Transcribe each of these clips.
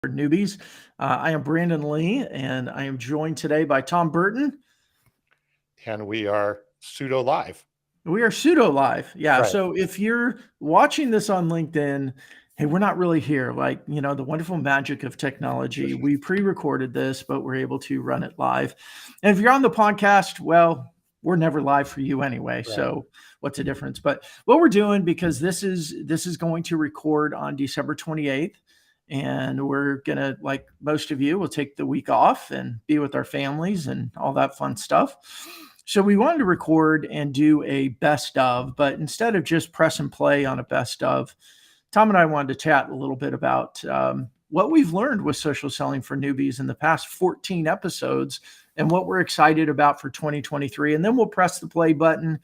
for newbies. I am Brandon Lee, and I am joined today by Tom Burton. And we are pseudo live. We are pseudo live. Yeah. Right. So if you're watching this on LinkedIn, hey, we're not really here. Like, the wonderful magic of technology. We pre recorded this, but we're able to run it live. And if you're on the podcast, well, we're never live for you anyway. Right. So what's the difference? But what we're doing, because this is going to record on December 28th. And we're gonna, like most of you, we'll take the week off and be with our families and all that fun stuff. So we wanted to record and do a best of, but instead of just press and play on a best of, Tom and I wanted to chat a little bit about what we've learned with social selling for newbies in the past 14 episodes and what we're excited about for 2023. And then we'll press the play button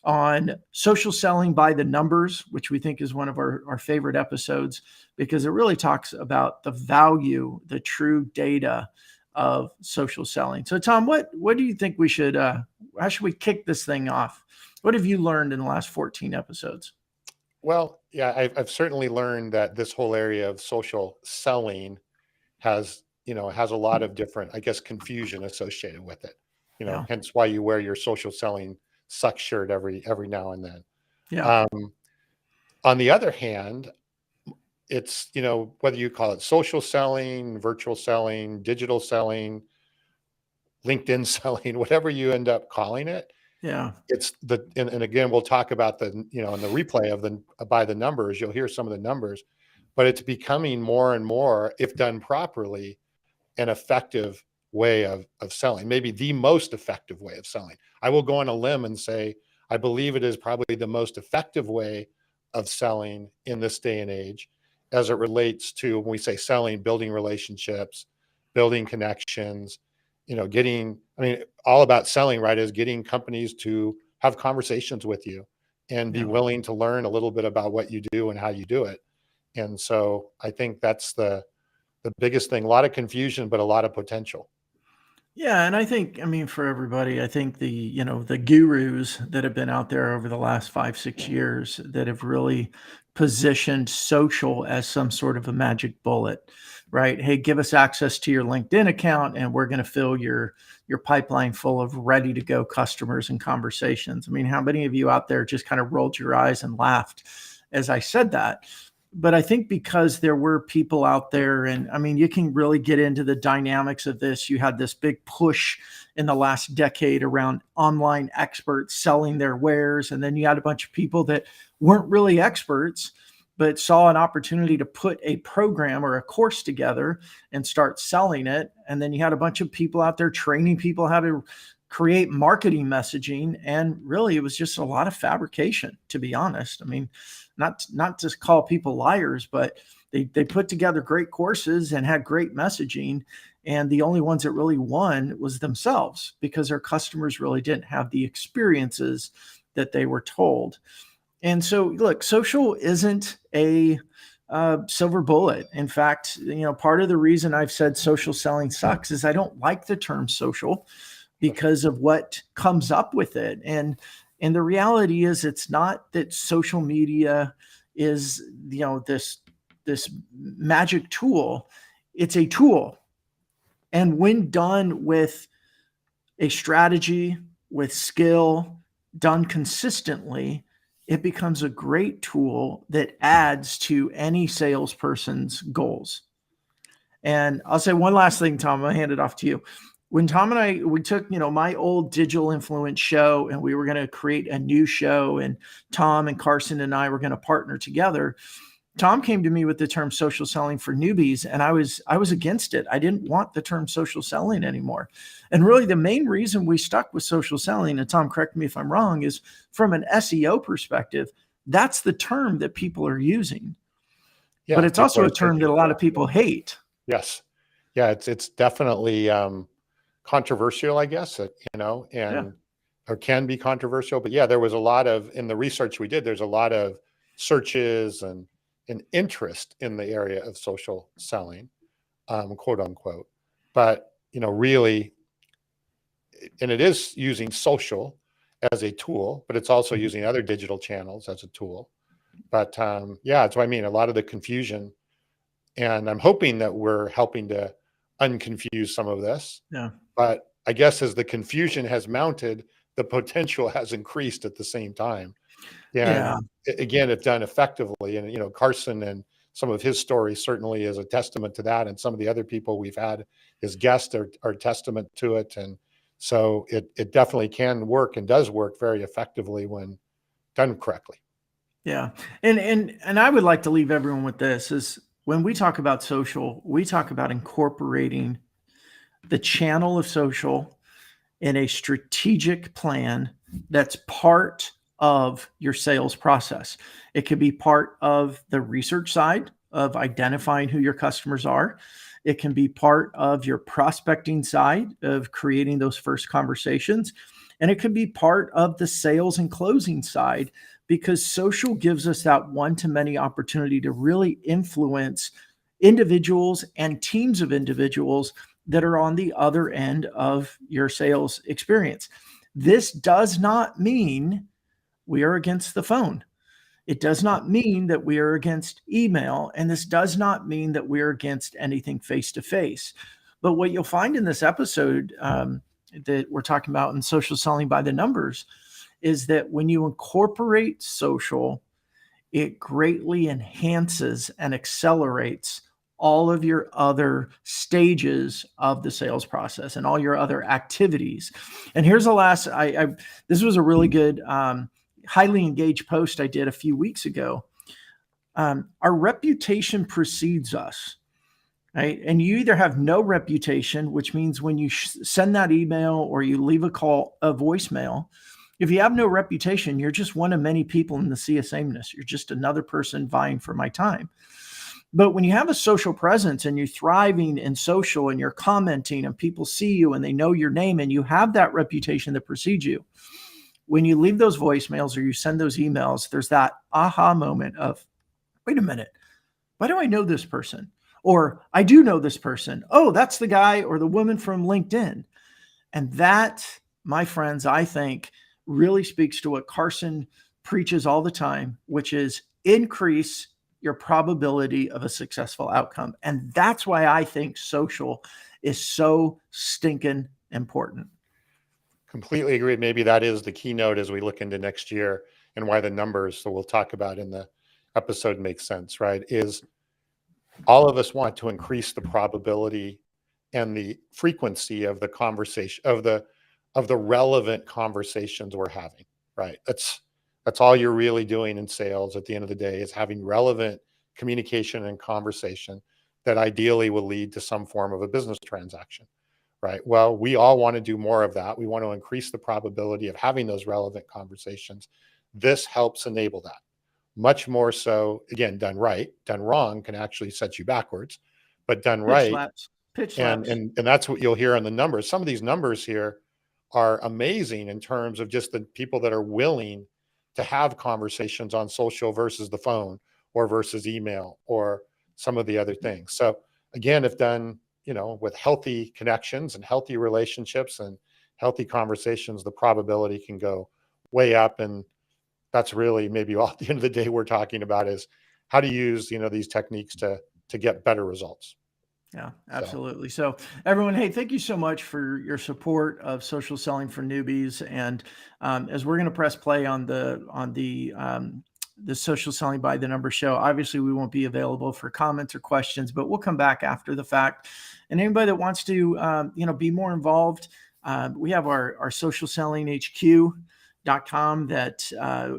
on social selling by the numbers, which we think is one of our favorite episodes because it really talks about the value, the true data of social selling. So Tom, what do you think we should, how should we kick this thing off? What have you learned in the last 14 episodes? Well, yeah, I've certainly learned that this whole area of social selling has a lot of different, I guess, confusion associated with it. Yeah. Hence why you wear your social selling suck shirt every now and then. Yeah. On the other hand, it's, whether you call it social selling, virtual selling, digital selling, LinkedIn selling, whatever you end up calling it, Yeah. it's and again, we'll talk about in the replay of the by the numbers, you'll hear some of the numbers, but it's becoming more and more, if done properly, an effective way of selling, maybe the most effective way of selling. I will go on a limb and say, I believe it is probably the most effective way of selling in this day and age, as it relates to, when we say selling, building relationships, building connections, all about selling, right, is getting companies to have conversations with you and be willing to learn a little bit about what you do and how you do it. And so I think that's the biggest thing. A lot of confusion, but a lot of potential. Yeah, and I think, for everybody, I think the gurus that have been out there over the last 5, 6 years that have really positioned social as some sort of a magic bullet, right? Hey, give us access to your LinkedIn account, and we're going to fill your pipeline full of ready to go customers and conversations. How many of you out there just kind of rolled your eyes and laughed as I said that? But I think because there were people out there, and you can really get into the dynamics of this. You had this big push in the last decade around online experts selling their wares. And then you had a bunch of people that weren't really experts, but saw an opportunity to put a program or a course together and start selling it. And then you had a bunch of people out there training people how to create marketing messaging. And really, it was just a lot of fabrication, to be honest. Not to call people liars, but they put together great courses and had great messaging. And the only ones that really won was themselves because their customers really didn't have the experiences that they were told. And so, look, social isn't a silver bullet. In fact, part of the reason I've said social selling sucks is I don't like the term social because of what comes up with it. And the reality is, it's not that social media is, this magic tool. It's a tool. And when done with a strategy, with skill, done consistently, it becomes a great tool that adds to any salesperson's goals. And I'll say one last thing, Tom, I'll hand it off to you. When Tom and we took, my old Digital Influence show, and we were going to create a new show, and Tom and Carson and I were going to partner together. Tom came to me with the term social selling for newbies, and I was against it. I didn't want the term social selling anymore. And really the main reason we stuck with social selling, and Tom, correct me if I'm wrong, is from an SEO perspective, that's the term that people are using. Yeah, but it's also a term that a lot of people hate. Yes. Yeah, it's definitely controversial, I guess, or can be controversial. But yeah, there was a lot of, in the research we did, there's a lot of searches and interest in the area of social selling, quote unquote. But, really, and it is using social as a tool, but it's also using other digital channels as a tool. But yeah, that's what I mean. A lot of the confusion And I'm hoping that we're helping to unconfuse some of this. Yeah. But I guess as the confusion has mounted, the potential has increased at the same time. And Yeah. again, if done effectively, and Carson and some of his stories certainly is a testament to that, and some of the other people we've had as guests are testament to it. And so it definitely can work and does work very effectively when done correctly. Yeah. And I would like to leave everyone with this is when we talk about social, we talk about incorporating the channel of social in a strategic plan that's part of your sales process. It could be part of the research side of identifying who your customers are. It can be part of your prospecting side of creating those first conversations. And it can be part of the sales and closing side because social gives us that one-to-many opportunity to really influence individuals and teams of individuals that are on the other end of your sales experience. This does not mean we are against the phone. It does not mean that we are against email. And this does not mean that we're against anything face to face. But what you'll find in this episode that we're talking about in social selling by the numbers is that when you incorporate social, it greatly enhances and accelerates all of your other stages of the sales process and all your other activities. And here's the last, this was a really good, highly engaged post I did a few weeks ago. Our reputation precedes us, right? And you either have no reputation, which means when you send that email or you leave a voicemail, if you have no reputation, you're just one of many people in the sea of sameness. You're just another person vying for my time. But when you have a social presence and you're thriving in social and you're commenting and people see you and they know your name and you have that reputation that precedes you, when you leave those voicemails or you send those emails, there's that aha moment of, wait a minute, why do I know this person? Or I do know this person. Oh, that's the guy or the woman from LinkedIn. And that, my friends, I think really speaks to what Carson preaches all the time, which is increase your probability of a successful outcome. And that's why I think social is so stinking important. Completely agree. Maybe that is the keynote as we look into next year and why the numbers, so we'll talk about in the episode, makes sense, right? Is all of us want to increase the probability and the frequency of the conversation of the relevant conversations we're having, right? That's all you're really doing in sales at the end of the day is having relevant communication and conversation that ideally will lead to some form of a business transaction, right? Well, we all want to do more of that. We want to increase the probability of having those relevant conversations. This helps enable that. Much more so, again, done right. Done wrong can actually set you backwards, but done right. Pitch and slaps. and that's what you'll hear on the numbers. Some of these numbers here are amazing in terms of just the people that are willing to have conversations on social versus the phone or versus email or some of the other things. So again, if done, with healthy connections and healthy relationships and healthy conversations, the probability can go way up. And that's really maybe all at the end of the day we're talking about is how to use, these techniques to get better results. Yeah, absolutely. So everyone, hey, thank you so much for your support of social selling for newbies. And as we're going to press play on the social selling by the number show, obviously we won't be available for comments or questions, but we'll come back after the fact. And anybody that wants to, be more involved, we have our social selling HQ.com that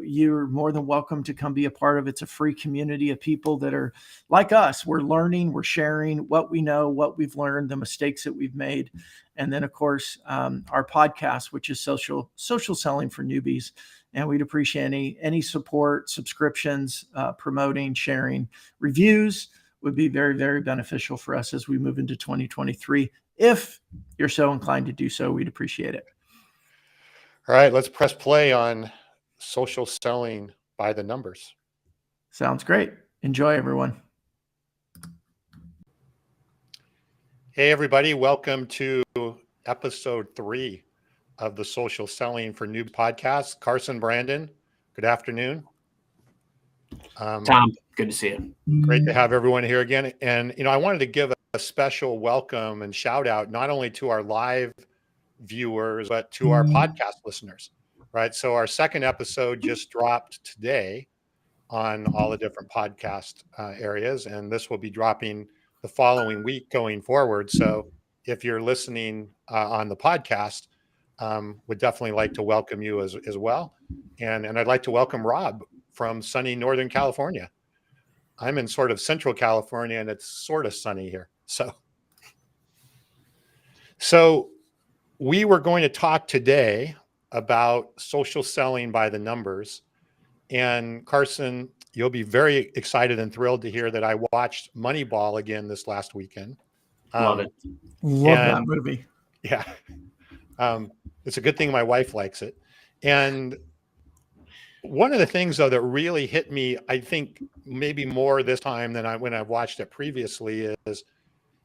you're more than welcome to come be a part of. It's a free community of people that are like us. We're learning, we're sharing what we know, what we've learned, the mistakes that we've made. And then, of course, our podcast, which is social selling for newbies. And we'd appreciate any support, subscriptions, promoting, sharing, reviews would be very, very beneficial for us as we move into 2023. If you're so inclined to do so, we'd appreciate it. All right, let's press play on social selling by the numbers. Sounds great. Enjoy, everyone. Hey, everybody. Welcome to episode 3 of the Social Selling for Noob podcast. Carson, Brandon, good afternoon. Tom, good to see you. Great to have everyone here again. And, I wanted to give a special welcome and shout out, not only to our live viewers, but to our podcast listeners, right? So our second episode just dropped today on all the different podcast areas, and this will be dropping the following week going forward. So if you're listening on the podcast, would definitely like to welcome you as well. And I'd like to welcome Rob from sunny Northern California. I'm in sort of Central California, and it's sort of sunny here. So we were going to talk today about social selling by the numbers. And Carson, you'll be very excited and thrilled to hear that I watched Moneyball again this last weekend. Love it. Love that movie. Yeah. It's a good thing my wife likes it. And one of the things, though, that really hit me, I think maybe more this time than when I watched it previously is,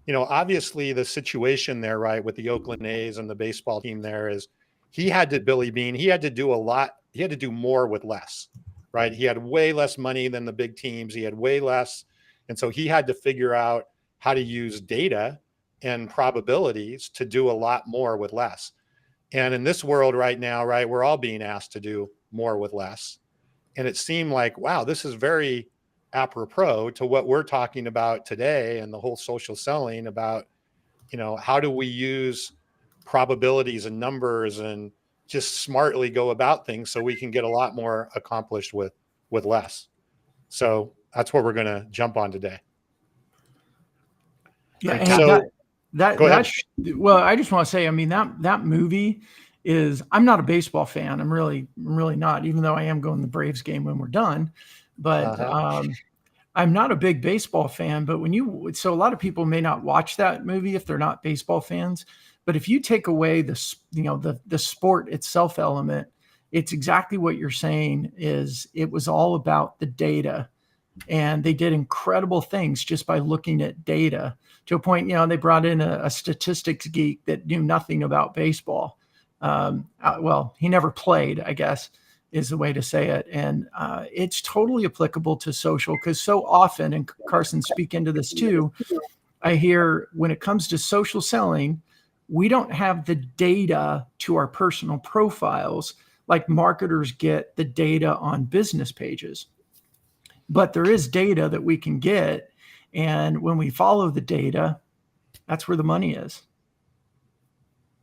obviously the situation there, right, with the Oakland A's and the baseball team there is Billy Beane, he had to do a lot. He had to do more with less, right? He had way less money than the big teams. He had way less. And so he had to figure out how to use data and probabilities to do a lot more with less. And in this world right now, right, we're all being asked to do more with less. And it seemed like, wow, this is very apropos to what we're talking about today and the whole social selling about, how do we use probabilities and numbers and just smartly go about things so we can get a lot more accomplished with less. So that's what we're going to jump on today. Yeah. And So well, I just want to say, I mean, that movie is, I'm not a baseball fan. I'm really not, even though I am going to the Braves game when we're done, but I'm not a big baseball fan. But so a lot of people may not watch that movie if they're not baseball fans, but if you take away the sport itself element, it's exactly what you're saying. It was all about the data, and they did incredible things just by looking at data to a point. They brought in a statistics geek that knew nothing about baseball. Well, he never played, I guess, is the way to say it. And it's totally applicable to social, because so often, and Carson, speak into this too, I hear when it comes to social selling, we don't have the data to our personal profiles like marketers get the data on business pages. But there is data that we can get. And when we follow the data, that's where the money is.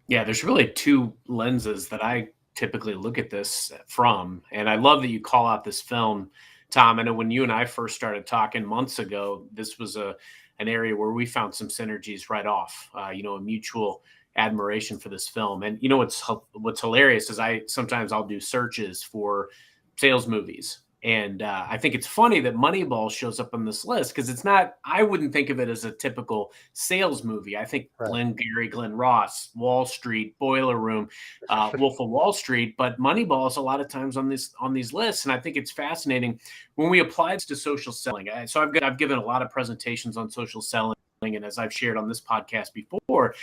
Yeah, there's really two lenses that I typically look at this from. And I love that you call out this film, Tom. I know when you and I first started talking months ago, this was an area where we found some synergies right off, a mutual admiration for this film. And what's hilarious is I'll do searches for sales movies. And I think it's funny that Moneyball shows up on this list, because I wouldn't think of it as a typical sales movie. I think right. Glenn Ross, Wall Street, Boiler Room, Wolf of Wall Street, but Moneyball is a lot of times on these lists. And I think it's fascinating when we apply it to social selling. So I've given a lot of presentations on social selling. And as I've shared on this podcast before,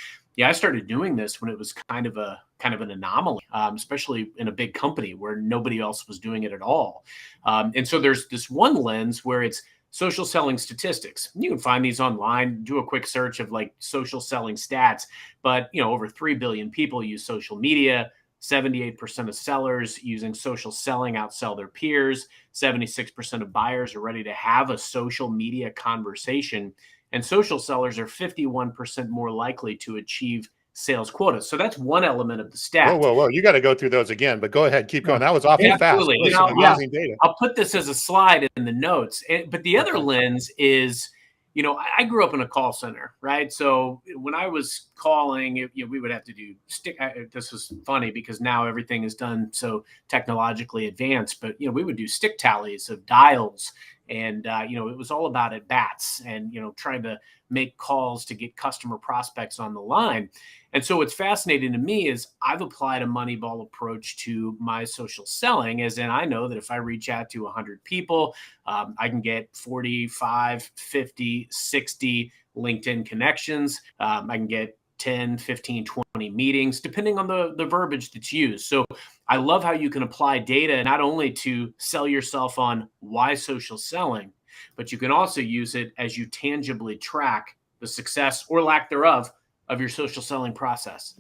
I started doing this when it was kind of an anomaly, especially in a big company where nobody else was doing it at all. And so there's this one lens where it's social selling statistics. You can find these online, do a quick search of like social selling stats, but over 3 billion people use social media. 78% of sellers using social selling outsell their peers. 76% of buyers are ready to have a social media conversation. And social sellers are 51% more likely to achieve sales quotas. So that's one element of the stat. Whoa. You got to go through those again, but go ahead. Keep going. That was awfully fast. Amazing data. I'll put this as a slide in the notes. But the other lens is, I grew up in a call center, right? So when I was calling, we would have to do stick. This was funny because now everything is done so technologically advanced, but, we would do stick tallies of dials. And, it was all about at bats and, trying to make calls to get customer prospects on the line. And so what's fascinating to me is I've applied a Moneyball approach to my social selling, as in I know that if I reach out to 100 people, I can get 45, 50, 60 LinkedIn connections. I can get 10, 15, 20 meetings, depending on the verbiage that's used. So I love how you can apply data not only to sell yourself on why social selling, but you can also use it as you tangibly track the success or lack thereof of your social selling process.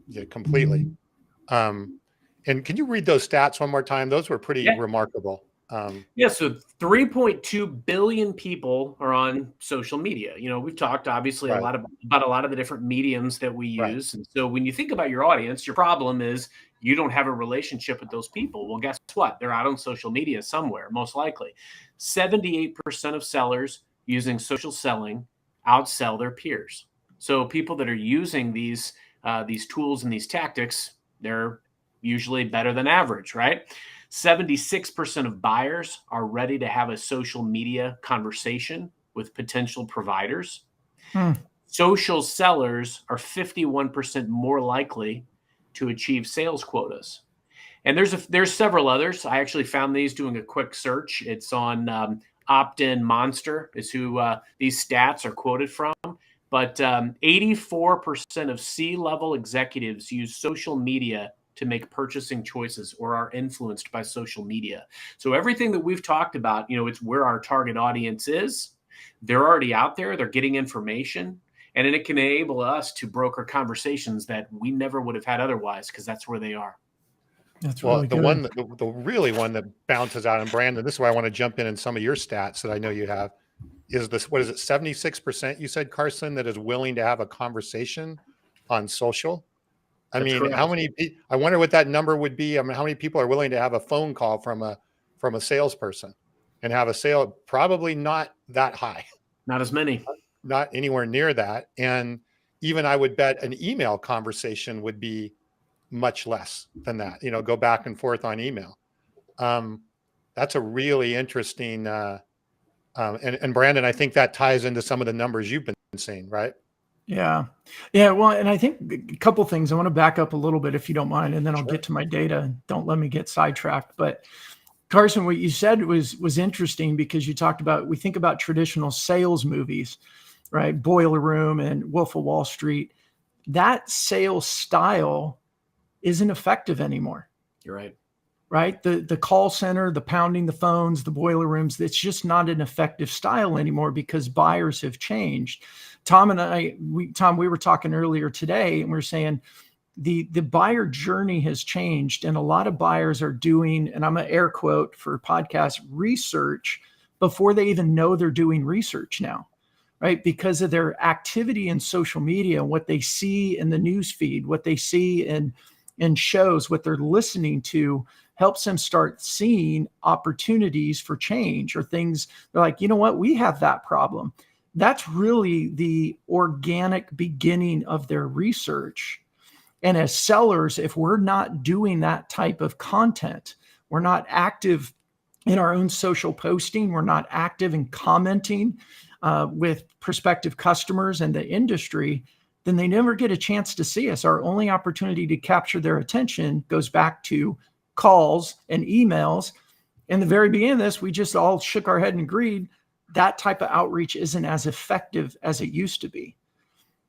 Yeah, completely. And can you read those stats one more time? Those were pretty remarkable. Yeah, so 3.2 billion people are on social media. We've talked obviously a lot about a lot of the different mediums that we use. And so when you think about your audience, your problem is you don't have a relationship with those people. Well, guess what? They're out on social media somewhere, most likely. 78% of sellers using social selling outsell their peers. So people that are using these tools and these tactics, they're usually better than average, right? 76% of buyers are ready to have a social media conversation with potential providers. Social sellers are 51% more likely to achieve sales quotas. And there's several others. I actually found these doing a quick search. It's on Opt-in Monster is who these stats are quoted from. But 84% of C-level executives use social media to make purchasing choices or are influenced by social media. So everything that we've talked about, it's where our target audience is. They're already out there. They're getting information. And then it can enable us to broker conversations that we never would have had otherwise because that's where they are. That's really good. The really one that bounces out, and Brandon, this is why I want to jump in some of your stats that I know you have, is this, what is it, 76% you said, Carson, that is willing to have a conversation on social? I mean, correct. how many? I wonder what that number would be. I mean, how many people are willing to have a phone call from a salesperson and have a sale? Probably not that high. Not as many. Not anywhere near that. And even I would bet an email conversation would be much less than that. Go back and forth on email. That's a really interesting. And Brandon, I think that ties into some of the numbers you've been seeing, right? Yeah. Well, and I think a couple things. I want to back up a little bit if you don't mind, and then I'll get to my data. Don't let me get sidetracked. But Carson, what you said was interesting because you talked about, we think about traditional sales movies, right? Boiler Room and Wolf of Wall Street. That sales style isn't effective anymore. You're right. Right? The call center, the pounding the phones, the boiler rooms, it's just not an effective style anymore because buyers have changed. Tom and I, we were talking earlier today, and we were saying the buyer journey has changed, and a lot of buyers are doing, and I'm going to air quote for podcast, research before they even know they're doing research now, right? Because of their activity in social media, what they see in the news feed, what they see in shows, what they're listening to, helps them start seeing opportunities for change or things. They're like, you know what, we have that problem. That's really the organic beginning of their research. And as sellers, if we're not doing that type of content, we're not active in our own social posting, we're not active in commenting with prospective customers and the industry, then they never get a chance to see us. Our only opportunity to capture their attention goes back to calls and emails. In the very beginning of this, we just all shook our head and agreed that type of outreach isn't as effective as it used to be.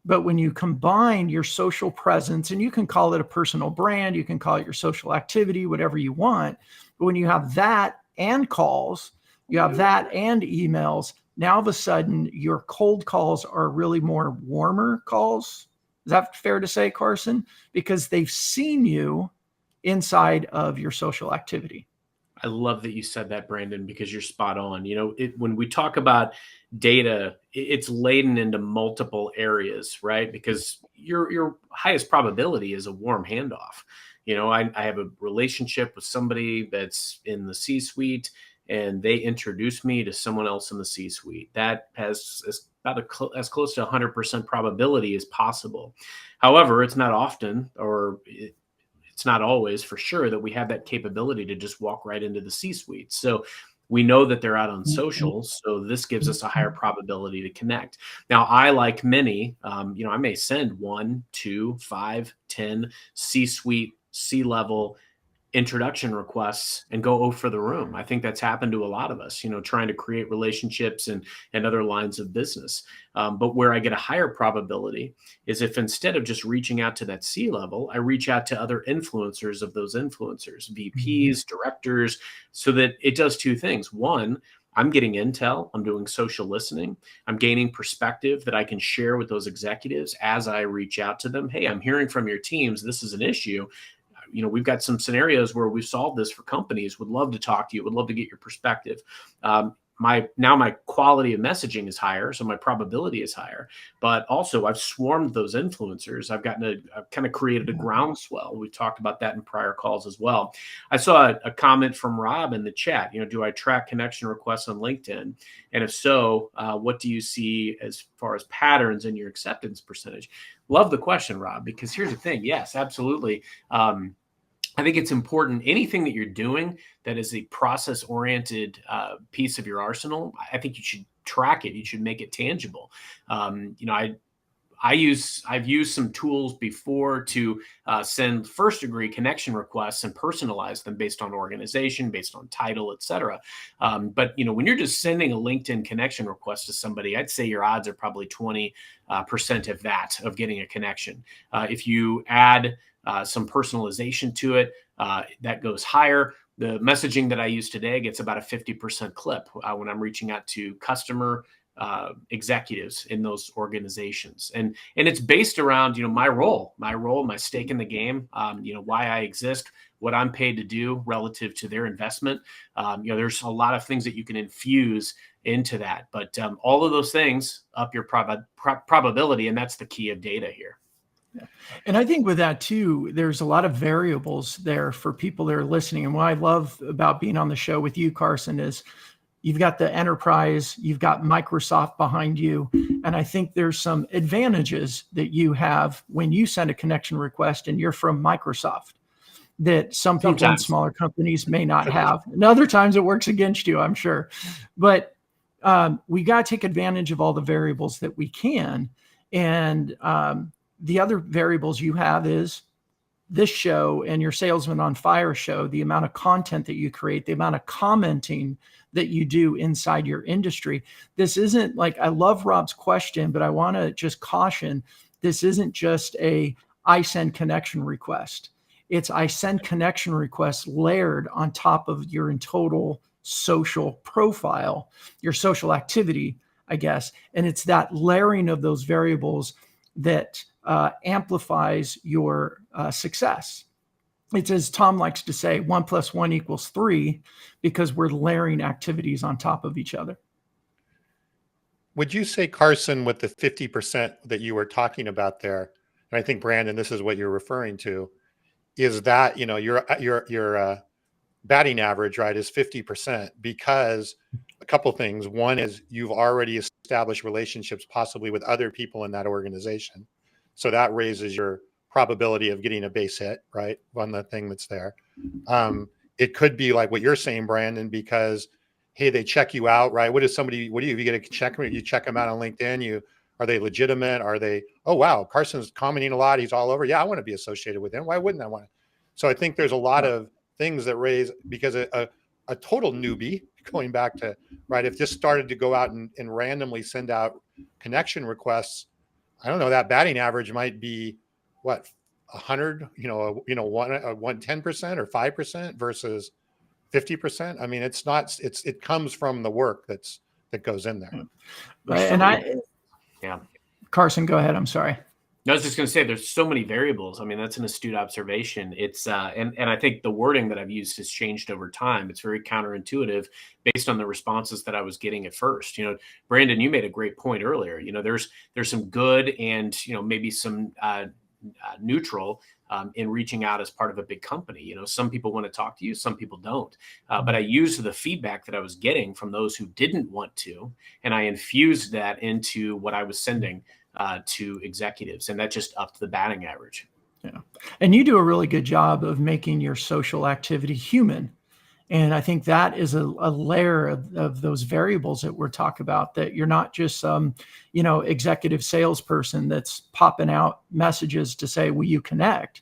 But when you combine your social presence, and you can call it a personal brand, you can call it your social activity, whatever you want. But when you have that and calls, you have that and emails, now all of a sudden your cold calls are really more warmer calls. Is that fair to say, Carson? Because they've seen you inside of your social activity. I love that you said that, Brandon, because you're spot on. When we talk about data, it's laden into multiple areas, right? Because your highest probability is a warm handoff. I have a relationship with somebody that's in the C-suite, and they introduce me to someone else in the C-suite. That has about as close to 100% probability as possible. However, it's not often, or it's not always for sure, that we have that capability to just walk right into the C-suite. So we know that they're out on social. So this gives us a higher probability to connect. Now, I, like many, I may send 1, 2, 5, 10 C-suite, C-level introduction requests and go over the room. I think that's happened to a lot of us, trying to create relationships and other lines of business. But where I get a higher probability is if instead of just reaching out to that C-level, I reach out to other influencers of those influencers, VPs, directors, so that it does two things. One, I'm getting intel, I'm doing social listening, I'm gaining perspective that I can share with those executives as I reach out to them. Hey, I'm hearing from your teams, this is an issue. We've got some scenarios where we've solved this for companies, would love to talk to you, would love to get your perspective. My quality of messaging is higher, so my probability is higher. But also, I've swarmed those influencers. I've kind of created a groundswell. We've talked about that in prior calls as well. I saw a comment from Rob in the chat. Do I track connection requests on LinkedIn? And if so, what do you see as far as patterns in your acceptance percentage? Love the question, Rob, because here's the thing. Yes, absolutely. I think it's important. Anything that you're doing that is a process-oriented piece of your arsenal, I think you should track it. You should make it tangible. I've used some tools before to send first-degree connection requests and personalize them based on organization, based on title, et cetera. But when you're just sending a LinkedIn connection request to somebody, I'd say your odds are probably 20% of getting a connection. If you add some personalization to it, that goes higher. The messaging that I use today gets about a 50% clip when I'm reaching out to customer executives in those organizations. And it's based around, my role, my stake in the game, why I exist, what I'm paid to do relative to their investment. There's a lot of things that you can infuse into that, but all of those things up your probability. And that's the key of data here. Yeah. And I think with that too, there's a lot of variables there for people that are listening. And what I love about being on the show with you, Carson, is you've got the enterprise, you've got Microsoft behind you. And I think there's some advantages that you have when you send a connection request and you're from Microsoft that some people in smaller companies may not have. And other times it works against you, I'm sure. But we got to take advantage of all the variables that we can. And the other variables you have is this show and your Salesman on Fire show, the amount of content that you create, the amount of commenting that you do inside your industry. This isn't like, I love Rob's question, but I want to just caution, this isn't just I send connection request. It's I send connection requests layered on top of your total social profile, your social activity, I guess. And it's that layering of those variables that amplifies your success. It's, as Tom likes to say, 1 + 1 = 3, because we're layering activities on top of each other. Would you say, Carson, with the 50% that you were talking about there, and I think, Brandon, this is what you're referring to, is that, your batting average, right, is 50%, because a couple things. One is you've already established relationships possibly with other people in that organization. So that raises your probability of getting a base hit, right, on the thing that's there. It could be like what you're saying, Brandon, because, hey, they check you out, right? What do you get a check? You check them out on LinkedIn. Are they legitimate? Are they, oh, wow, Carson's commenting a lot. He's all over. Yeah, I want to be associated with him. Why wouldn't I want to? So I think there's a lot of things that raise, because a total newbie, going back to, right, if this started to go out and randomly send out connection requests, I don't know, that batting average might be what, 100, 10% or 5% versus 50%. I mean, it comes from the work that goes in there. Yeah. Carson, go ahead. I'm sorry. I was just going to say, there's so many variables. I mean, that's an astute observation. It's and I think the wording that I've used has changed over time. It's very counterintuitive based on the responses that I was getting at first. Brandon, you made a great point earlier. There's some good and maybe some neutral in reaching out as part of a big company. Some people want to talk to you, some people don't. But I used the feedback that I was getting from those who didn't want to, and I infused that into what I was sending to executives, and that just upped the batting average. Yeah. And you do a really good job of making your social activity human. And I think that is a layer of those variables that we're talking about, that you're not just some, executive salesperson that's popping out messages to say, will you connect?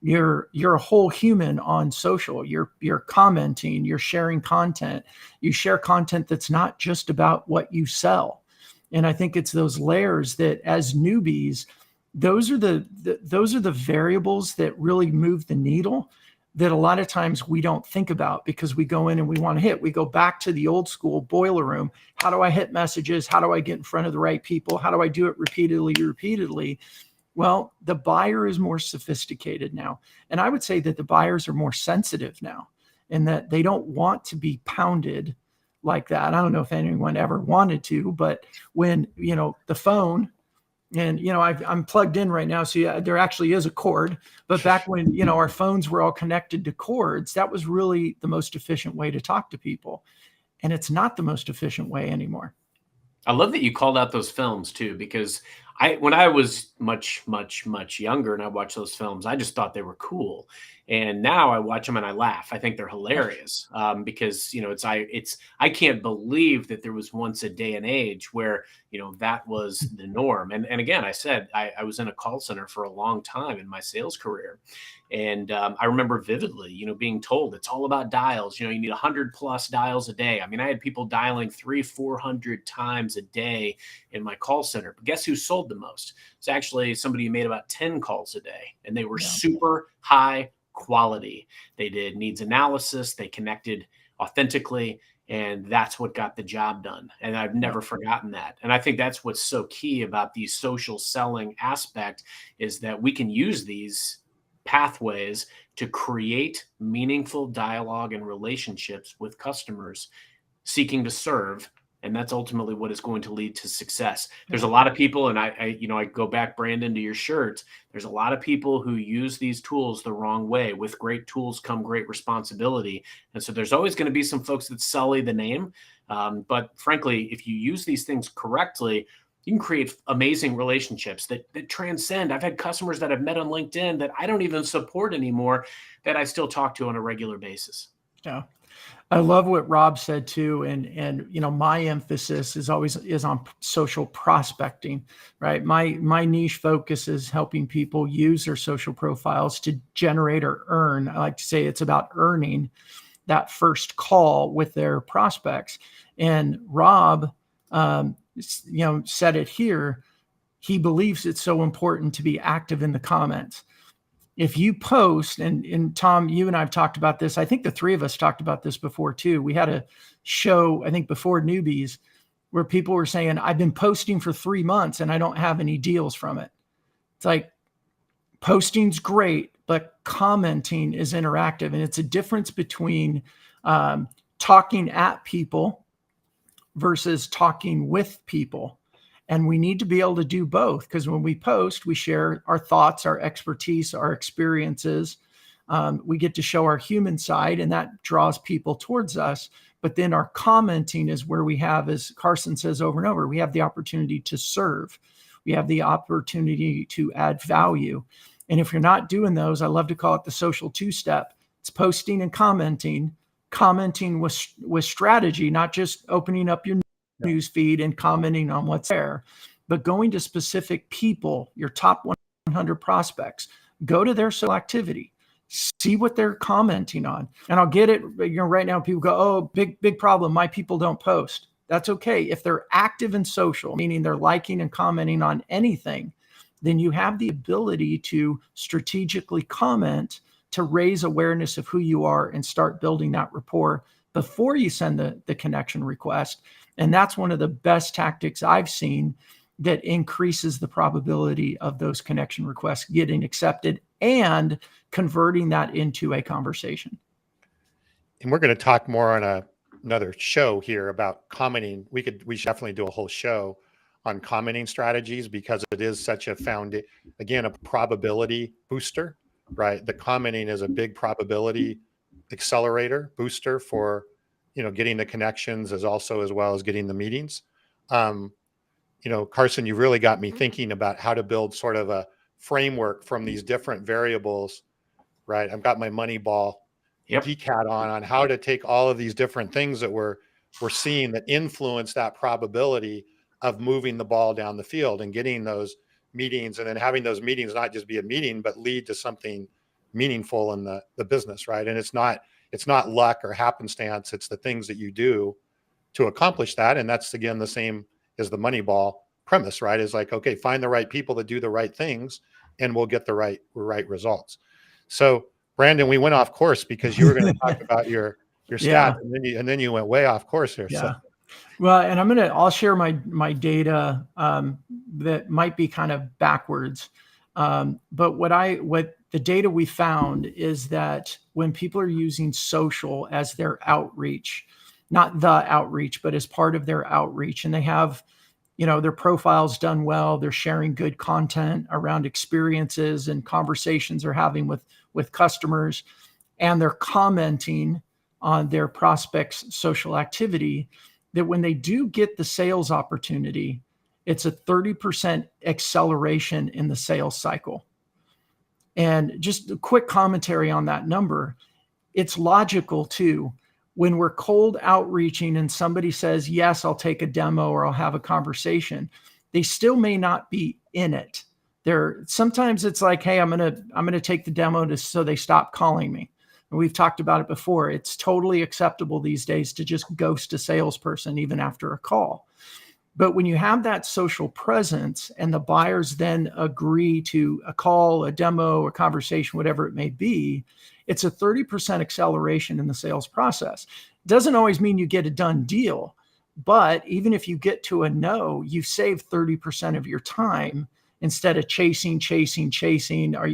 you're a whole human on social. You're commenting, you're sharing content. You share content that's not just about what you sell. And I think it's those layers that, as newbies, those are the variables that really move the needle, that a lot of times we don't think about, because we go in and we want to hit. We go back to the old school boiler room. How do I hit messages? How do I get in front of the right people? How do I do it repeatedly? Well, the buyer is more sophisticated now. And I would say that the buyers are more sensitive now, and that they don't want to be pounded like that. I don't know if anyone ever wanted to, but when, the phone, and, I'm plugged in right now, so yeah, there actually is a cord. But back when, our phones were all connected to cords, that was really the most efficient way to talk to people. And it's not the most efficient way anymore. I love that you called out those films too, because when I was much, much, much younger and I watched those films, I just thought they were cool. And now I watch them and I laugh. I think they're hilarious, because, I can't believe that there was once a day and age where, that was the norm. And again, I said, I was in a call center for a long time in my sales career. And I remember vividly, being told it's all about dials. You need 100+ dials a day. I mean, I had people dialing 300-400 times a day in my call center. But guess who sold the most? It's actually somebody who made about 10 calls a day, and they were super high quality. They did needs analysis. They connected authentically. And that's what got the job done. And I've never forgotten that. And I think that's what's so key about the social selling aspect, is that we can use these pathways to create meaningful dialogue and relationships with customers seeking to serve. And that's ultimately what is going to lead to success. There's a lot of people, and I go back, Brandon, to your shirt. There's a lot of people who use these tools the wrong way. With great tools come great responsibility. And so there's always going to be some folks that sully the name. But frankly, if you use these things correctly, you can create amazing relationships that transcend. I've had customers that I've met on LinkedIn that I don't even support anymore, that I still talk to on a regular basis. Yeah. I love what Rob said too. And my emphasis is on social prospecting, right? My niche focus is helping people use their social profiles to generate or earn. I like to say it's about earning that first call with their prospects. And Rob, said it here. He believes it's so important to be active in the comments. If you post, and Tom, you and I have talked about this. I think the three of us talked about this before too. We had a show, I think before Newbies, where people were saying, I've been posting for 3 months and I don't have any deals from it. It's like, posting's great, but commenting is interactive. And it's a difference between talking at people versus talking with people. And we need to be able to do both, because when we post, we share our thoughts, our expertise, our experiences. We get to show our human side, and that draws people towards us. But then our commenting is where we have, as Carson says over and over, we have the opportunity to serve. We have the opportunity to add value. And if you're not doing those, I love to call it the social two-step. It's posting and commenting with strategy, not just opening up your news feed and commenting on what's there, but going to specific people, your top 100 prospects, go to their social activity, see what they're commenting on. And I'll get it, right now people go, oh, big problem, my people don't post. That's okay. If they're active in social, meaning they're liking and commenting on anything, then you have the ability to strategically comment to raise awareness of who you are and start building that rapport before you send the connection request. And that's one of the best tactics I've seen that increases the probability of those connection requests getting accepted and converting that into a conversation. And we're going to talk more on another show here about commenting. We should definitely do a whole show on commenting strategies, because it is such a a probability booster, right? The commenting is a big probability accelerator booster for getting the connections, as well as getting the meetings. Carson, you really got me thinking about how to build sort of a framework from these different variables, right? I've got my Moneyball geek hat on how to take all of these different things that we're seeing that influence that probability of moving the ball down the field and getting those meetings, and then having those meetings not just be a meeting, but lead to something meaningful in the business, right? And it's not luck or happenstance. It's the things that you do to accomplish that. And that's, again, the same as the Moneyball premise, right? Is like, okay, find the right people that do the right things and we'll get the right results. So Brandon, we went off course because you were going to talk about your Yeah. stats, and then you went way off course here. Yeah. So Well, and I'll share my data that might be kind of backwards. But what the data we found is that when people are using social as their outreach, not the outreach, but as part of their outreach, and they have, their profiles done well, they're sharing good content around experiences and conversations they're having with customers, and they're commenting on their prospects' social activity, that when they do get the sales opportunity, it's a 30% acceleration in the sales cycle. And just a quick commentary on that number, it's logical too. When we're cold outreaching and somebody says, yes, I'll take a demo or I'll have a conversation, they still may not be in it. Sometimes it's like, hey, I'm gonna take the demo so they stop calling me. And we've talked about it before. It's totally acceptable these days to just ghost a salesperson even after a call. But when you have that social presence and the buyers then agree to a call, a demo, a conversation, whatever it may be, it's a 30% acceleration in the sales process. It doesn't always mean you get a done deal, but even if you get to a no, you save 30% of your time instead of chasing, or,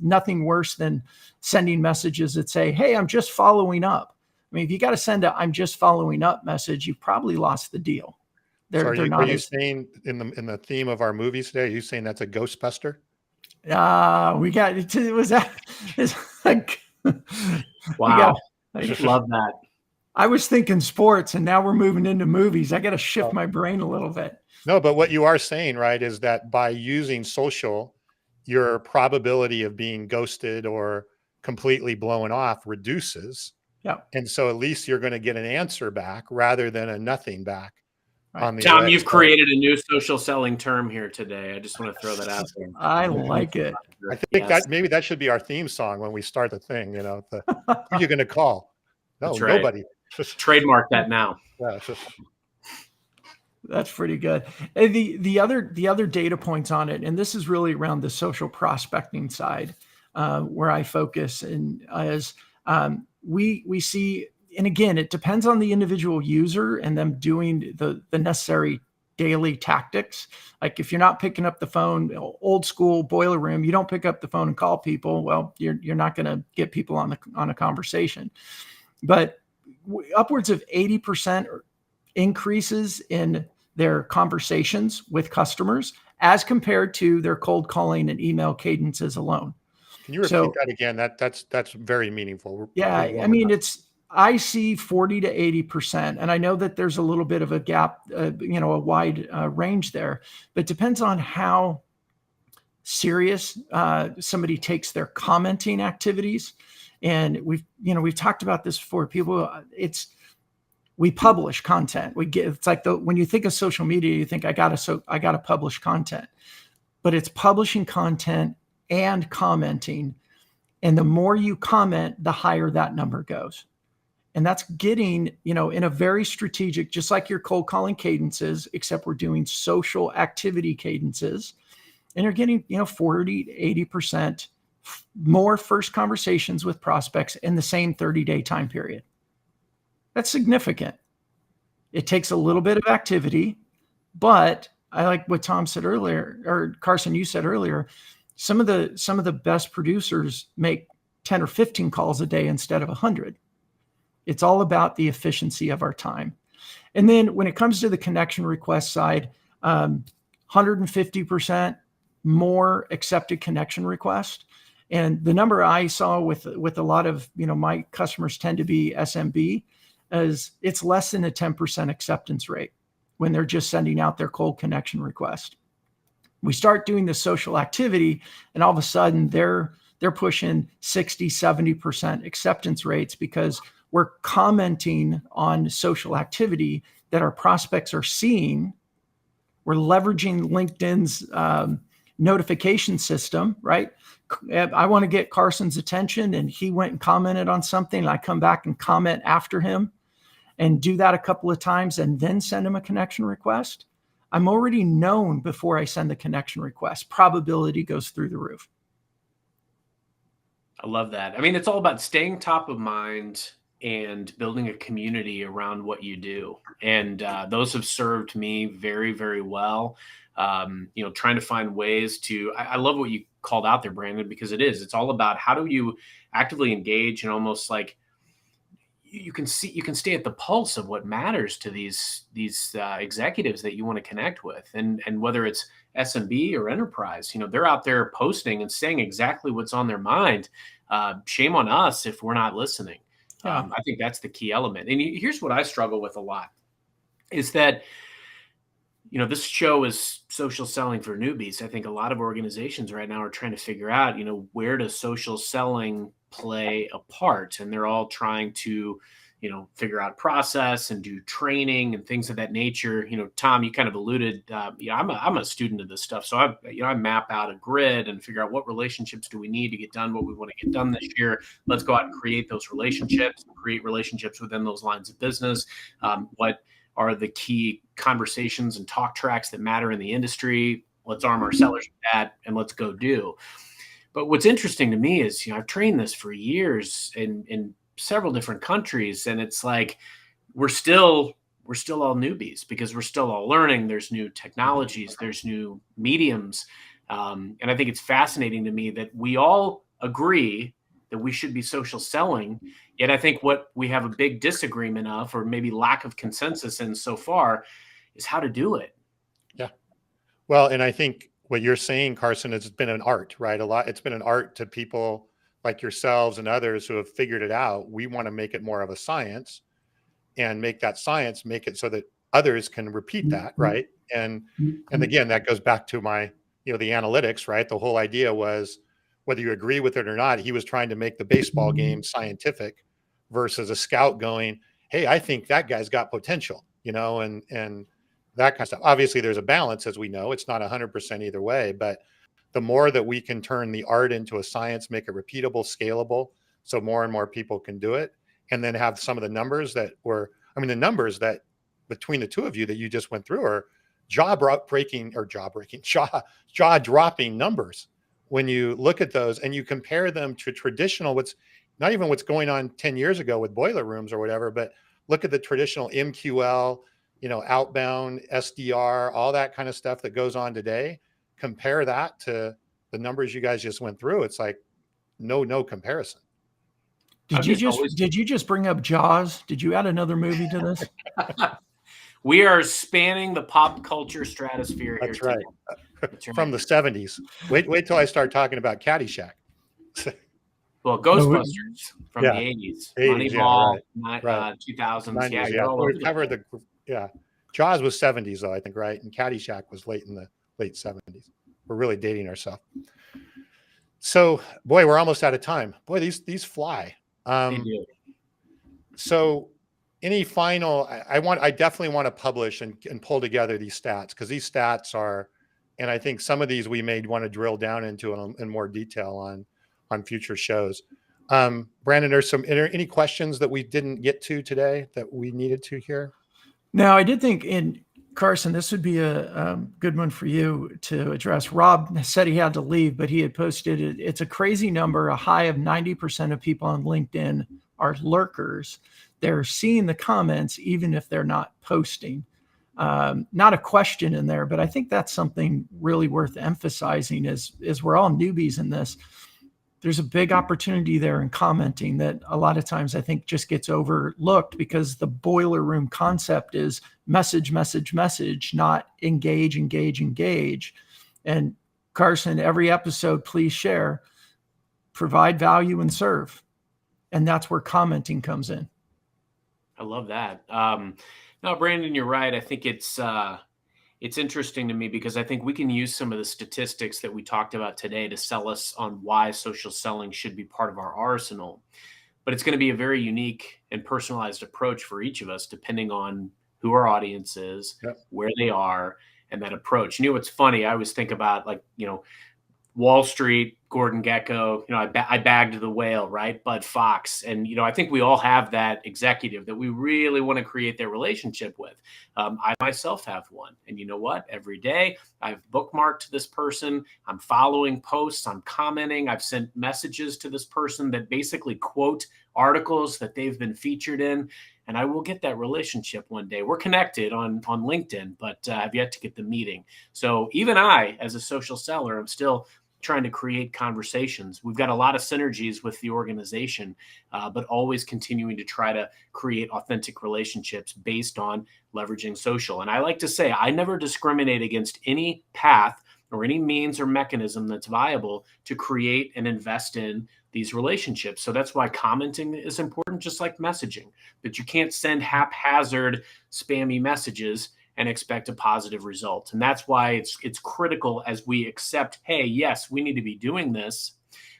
nothing worse than sending messages that say, hey, I'm just following up. I mean, if you got to send a I'm just following up message, you've probably lost the deal. are you saying in the theme of our movies today, are you saying that's a Ghostbuster? Wow. I love that. I was thinking sports and now we're moving into movies. I got to shift my brain a little bit. No, but what you are saying, right, is that by using social, your probability of being ghosted or completely blown off reduces. Yeah. And so at least you're going to get an answer back rather than a nothing back. Right. On the Tom, way. you've created a new social selling term here today. I just want to throw that out there. I like it. I think that maybe that should be our theme song when we start the thing, who are you going to call? No, right. Nobody. Trademark that now. Yeah, That's pretty good. And the other data points on it, and this is really around the social prospecting side, where I focus, and as we see, and again, it depends on the individual user and them doing the necessary daily tactics. Like if you're not picking up the phone, old school boiler room, you don't pick up the phone and call people. Well, you're not going to get people on a conversation. But upwards of 80% increases in their conversations with customers as compared to their cold calling and email cadences alone. Can you repeat that again? That's very meaningful. Yeah, I mean, I see 40 to 80%, and I know that there's a little bit of a gap, a wide range there, but it depends on how serious somebody takes their commenting activities. And we've talked about this before. We publish content. It's like when you think of social media, you think I gotta publish content, but it's publishing content and commenting. And the more you comment, the higher that number goes. And that's getting, in a very strategic, just like your cold calling cadences, except we're doing social activity cadences, and you're getting, 40 to 80% more first conversations with prospects in the same 30-day time period. That's significant. It takes a little bit of activity, but I like what Tom said earlier, or Carson, you said earlier, some of the best producers make 10 or 15 calls a day instead of 100. It's all about the efficiency of our time. And then when it comes to the connection request side, 150% more accepted connection request. And the number I saw with a lot of, my customers tend to be SMB, is it's less than a 10% acceptance rate when they're just sending out their cold connection request. We start doing the social activity and all of a sudden they're pushing 60, 70% acceptance rates because we're commenting on social activity that our prospects are seeing. We're leveraging LinkedIn's notification system, right? I want to get Carson's attention and he went and commented on something. And I come back and comment after him and do that a couple of times and then send him a connection request. I'm already known before I send the connection request. Probability goes through the roof. I love that. I mean, it's all about staying top of mind and building a community around what you do. And those have served me very, very well. Trying to find ways to, I love what you called out there, Brandon, because it's all about how do you actively engage and almost like you can stay at the pulse of what matters to these executives that you want to connect with. And whether it's SMB or enterprise, they're out there posting and saying exactly what's on their mind. Shame on us if we're not listening. Yeah. I think that's the key element. And here's what I struggle with a lot is that, this show is social selling for newbies. I think a lot of organizations right now are trying to figure out, where does social selling play a part? And they're all trying to, figure out process and do training and things of that nature. Tom, you kind of alluded, I'm a student of this stuff. So I map out a grid and figure out what relationships do we need to get done, what we want to get done this year. Let's go out and create those relationships, create relationships within those lines of business. What are the key conversations and talk tracks that matter in the industry? Let's arm our sellers with that and let's go do. But what's interesting to me is, I've trained this for years in several different countries. And it's like, we're still all newbies because we're still all learning. There's new technologies, there's new mediums. And I think it's fascinating to me that we all agree that we should be social selling. Yet I think what we have a big disagreement of, or maybe lack of consensus in so far, is how to do it. Yeah. Well, and I think what you're saying, Carson, has been an art, right? It's been an art to people like yourselves and others who have figured it out. We want to make it more of a science and make that science, make it so that others can repeat that, right? And again, that goes back to my, the analytics, right? The whole idea was, whether you agree with it or not, he was trying to make the baseball game scientific versus a scout going, hey, I think that guy's got potential, and that kind of stuff. Obviously, there's a balance, as we know. It's not 100% either way, but the more that we can turn the art into a science, make it repeatable, scalable, so more and more people can do it, and then have some of the numbers that between the two of you that you just went through are jaw-dropping numbers. When you look at those and you compare them to traditional, what's going on 10 years ago with boiler rooms or whatever, but look at the traditional MQL, outbound SDR, all that kind of stuff that goes on today. Compare that to the numbers you guys just went through. It's like no comparison. Did you just bring up Jaws? Did you add another movie to this? We are spanning the pop culture stratosphere. That's here right. That's right. From the 70s. Wait till I start talking about Caddyshack. Well, Ghostbusters from the 80s. Moneyball, right. 2000s. 90s, we covered Jaws was 70s though, I think, right? And Caddyshack was late 70s. We're really dating ourselves. So, boy, we're almost out of time. Boy, these fly. They do. So, any final? I definitely want to publish and pull together these stats, because these stats are, and I think some of these we may want to drill down into in more detail on future shows. Brandon, there's any questions that we didn't get to today that we needed to hear? No, I did think, Carson, this would be a good one for you to address. Rob said he had to leave, but he had posted it. It's a crazy number. A high of 90% of people on LinkedIn are lurkers. They're seeing the comments, even if they're not posting. Not a question in there, but I think that's something really worth emphasizing is we're all newbies in this. There's a big opportunity there in commenting that a lot of times I think just gets overlooked, because the boiler room concept is message, not engage. And Carson, every episode, please share, provide value, and serve. And that's where commenting comes in. I love that. Now, Brandon, you're right. I think it's interesting to me because I think we can use some of the statistics that we talked about today to sell us on why social selling should be part of our arsenal. But it's going to be a very unique and personalized approach for each of us, depending on who our audience is, where they are, and that approach. You know, what's funny? I always think about, like, Wall Street, Gordon Gekko, I bagged the whale, right? Bud Fox. And, I think we all have that executive that we really want to create their relationship with. I myself have one. And you know what? Every day I've bookmarked this person. I'm following posts. I'm commenting. I've sent messages to this person that basically quote articles that they've been featured in. And I will get that relationship one day. We're connected on LinkedIn, but I've yet to get the meeting. So even I, as a social seller, I'm still trying to create conversations. We've got a lot of synergies with the organization, but always continuing to try to create authentic relationships based on leveraging social. And I like to say, I never discriminate against any path or any means or mechanism that's viable to create and invest in these relationships. So that's why commenting is important, just like messaging, but you can't send haphazard spammy messages and expect a positive result. And that's why it's critical as we accept, hey, yes, we need to be doing this.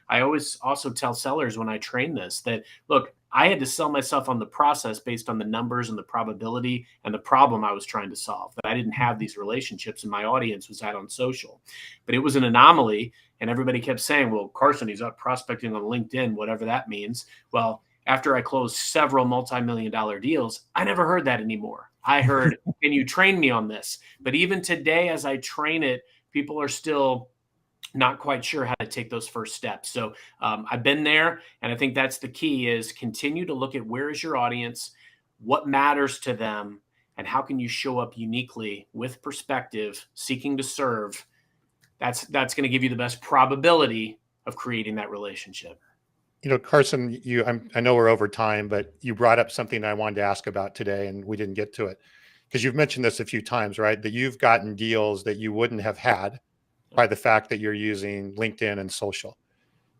I always also tell sellers when I train this that, look, I had to sell myself on the process based on the numbers and the probability and the problem I was trying to solve, that I didn't have these relationships and my audience was out on social. But it was an anomaly, and everybody kept saying, well, Carson, he's out prospecting on LinkedIn, whatever that means. Well, after I closed several multi-million-dollar deals, I never heard that anymore. I heard, can you train me on this? But even today, as I train it, people are still not quite sure how to take those first steps. So I've been there, and I think that's the key, is continue to look at where is your audience, what matters to them, and how can you show up uniquely with perspective, seeking to serve. That's going to give you the best probability of creating that relationship. Carson, I know we're over time, but you brought up something I wanted to ask about today, and we didn't get to it because you've mentioned this a few times, right? That you've gotten deals that you wouldn't have had by the fact that you're using LinkedIn and social.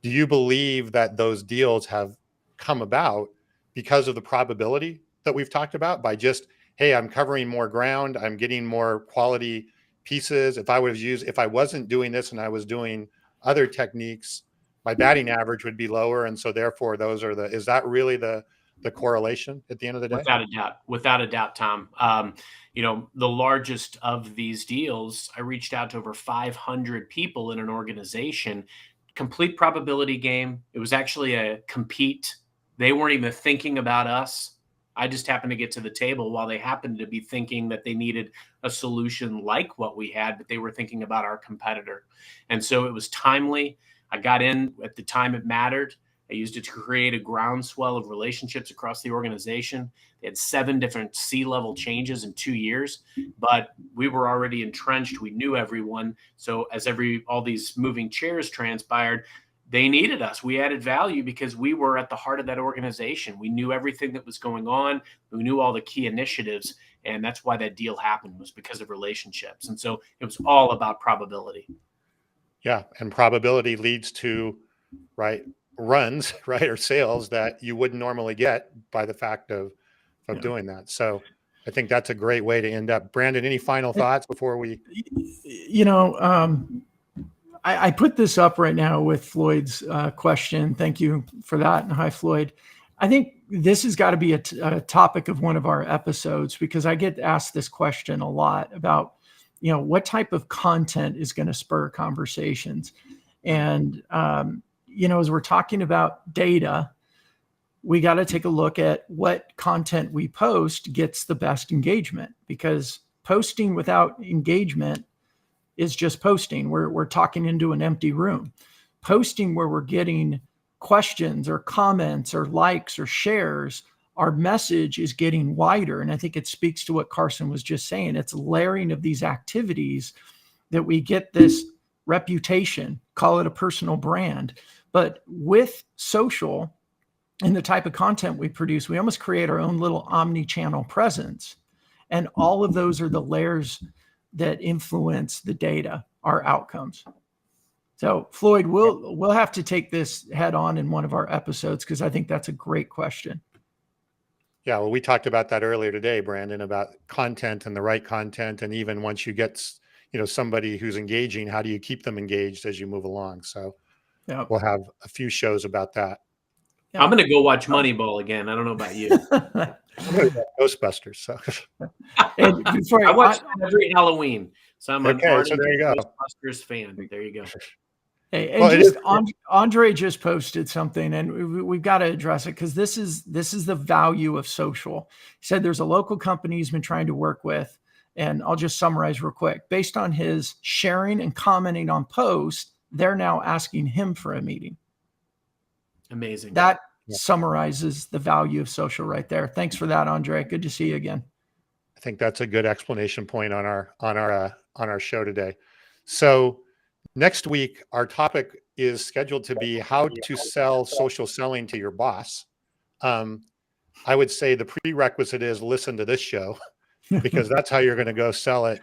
Do you believe that those deals have come about because of the probability that we've talked about, by just, hey, I'm covering more ground, I'm getting more quality pieces. If I wasn't doing this and I was doing other techniques, my batting average would be lower. And so therefore is that really the correlation at the end of the day? Without a doubt, Tom. The largest of these deals, I reached out to over 500 people in an organization, complete probability game. It was actually a compete. They weren't even thinking about us. I just happened to get to the table while they happened to be thinking that they needed a solution like what we had, but they were thinking about our competitor. And so it was timely. I got in at the time it mattered. I used it to create a groundswell of relationships across the organization. They had 7 different C-level changes in 2 years, but we were already entrenched. We knew everyone. So as all these moving chairs transpired, they needed us. We added value because we were at the heart of that organization. We knew everything that was going on. We knew all the key initiatives. And that's why that deal happened, was because of relationships. And so it was all about probability. Yeah. And probability leads to, runs, or sales that you wouldn't normally get by the fact of doing that. So I think that's a great way to end up. Brandon, any final thoughts before we? I put this up right now with Floyd's question. Thank you for that. And hi, Floyd. I think this has got to be a topic of one of our episodes, because I get asked this question a lot about, what type of content is going to spur conversations. And, as we're talking about data, we got to take a look at what content we post gets the best engagement, because posting without engagement is just posting. We're talking into an empty room. Posting where we're getting questions or comments or likes or shares, our message is getting wider. And I think it speaks to what Carson was just saying. It's layering of these activities that we get this reputation, call it a personal brand. But with social and the type of content we produce, we almost create our own little omni-channel presence. And all of those are the layers that influence the data, our outcomes. So Floyd, we'll have to take this head on in one of our episodes, because I think that's a great question. Yeah, well, we talked about that earlier today, Brandon, about content and the right content. And even once you get, somebody who's engaging, how do you keep them engaged as you move along? So we'll have a few shows about that. Yeah. I'm going to go watch Moneyball again. I don't know about you. I'm going to watch Ghostbusters. So. And before I watch every Halloween. So I'm an Okay, so there you go. Ghostbusters fan. There you go. Hey, and Well, it just is- Andre just posted something, and we've got to address it because this is the value of social. He said there's a local company he's been trying to work with, and I'll just summarize real quick. Based on his sharing and commenting on posts, they're now asking him for a meeting. Amazing. That Yeah. summarizes the value of social right there. Thanks for that, Andre. Good to see you again. I think that's a good explanation point on our show today. So next week, our topic is scheduled to be how to sell social selling to your boss. I would say the prerequisite is listen to this show because that's how you're going to go sell it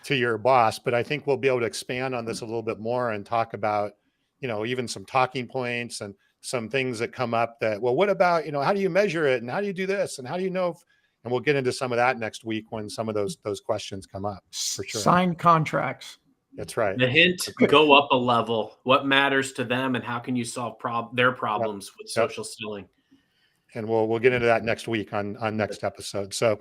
to your boss. But I think we'll be able to expand on this a little bit more and talk about, even some talking points and some things that come up that, well, what about, how do you measure it? And how do you do this? And how do you know? And we'll get into some of that next week when some of those questions come up. For sure. Signed contracts. That's right. The hint, go up a level. What matters to them and how can you solve their problems with social selling? And we'll get into that next week on next episode. So, all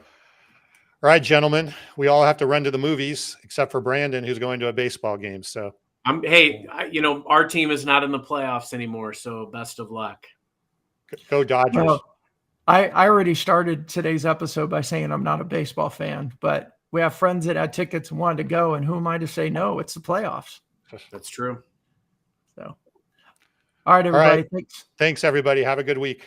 right, gentlemen, we all have to run to the movies except for Brandon, who's going to a baseball game. So our team is not in the playoffs anymore. So best of luck. Go Dodgers. Well, I already started today's episode by saying I'm not a baseball fan, but we have friends that had tickets and wanted to go. And who am I to say no? It's the playoffs. That's true. So, all right, everybody. Thanks, everybody. Have a good week.